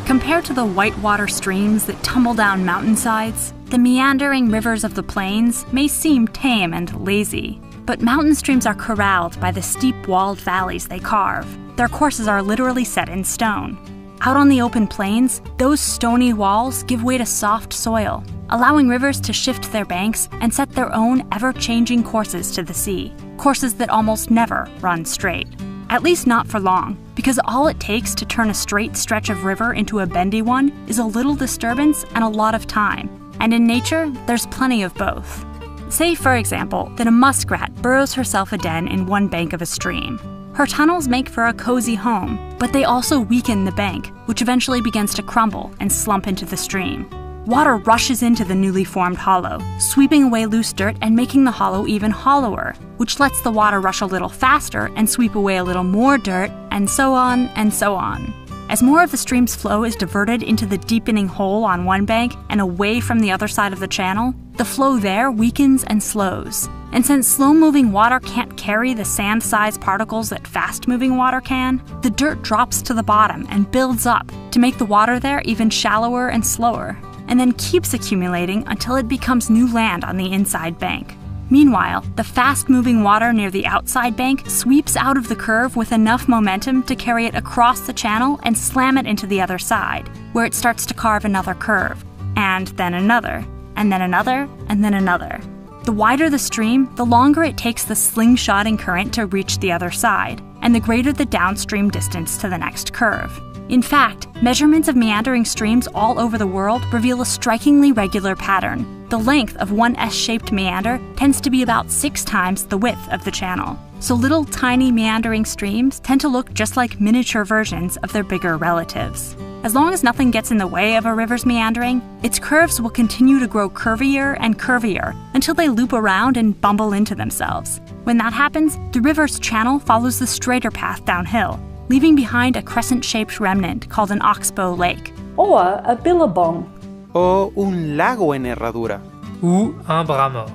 Compared to the whitewater streams that tumble down mountainsides, the meandering rivers of the plains may seem tame and lazy. But mountain streams are corralled by the steep walled valleys they carve. Their courses are literally set in stone. Out on the open plains, those stony walls give way to soft soil, allowing rivers to shift their banks and set their own ever-changing courses to the sea, courses that almost never run straight. At least not for long, because all it takes to turn a straight stretch of river into a bendy one is a little disturbance and a lot of time. And in nature, there's plenty of both. Say, for example, that a muskrat burrows herself a den in one bank of a stream. Her tunnels make for a cozy home, but they also weaken the bank, which eventually begins to crumble and slump into the stream. Water rushes into the newly formed hollow, sweeping away loose dirt and making the hollow even hollower, which lets the water rush a little faster and sweep away a little more dirt, and so on and so on. As more of the stream's flow is diverted into the deepening hole on one bank and away from the other side of the channel, the flow there weakens and slows. And since slow-moving water can't carry the sand-sized particles that fast-moving water can, the dirt drops to the bottom and builds up to make the water there even shallower and slower, and then keeps accumulating until it becomes new land on the inside bank. Meanwhile, the fast-moving water near the outside bank sweeps out of the curve with enough momentum to carry it across the channel and slam it into the other side, where it starts to carve another curve, and then another, and then another, and then another. The wider the stream, the longer it takes the slingshotting current to reach the other side, and the greater the downstream distance to the next curve. In fact, measurements of meandering streams all over the world reveal a strikingly regular pattern. The length of one S-shaped meander tends to be about 6 times the width of the channel. So little tiny meandering streams tend to look just like miniature versions of their bigger relatives. As long as nothing gets in the way of a river's meandering, its curves will continue to grow curvier and curvier until they loop around and bumble into themselves. When that happens, the river's channel follows the straighter path downhill, leaving behind a crescent-shaped remnant called an oxbow lake. Or a billabong. O un lago en herradura. Ou un bras mort.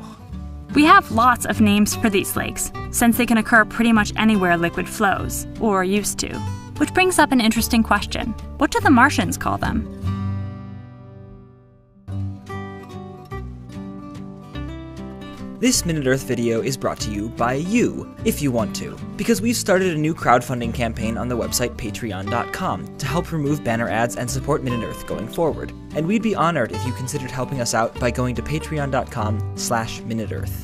We have lots of names for these lakes, since they can occur pretty much anywhere liquid flows, or used to. Which brings up an interesting question. What do the Martians call them? This Minute Earth video is brought to you by you, if you want to, because we've started a new crowdfunding campaign on the website patreon.com to help remove banner ads and support Minute Earth going forward. And we'd be honored if you considered helping us out by going to patreon.com/MinuteEarth.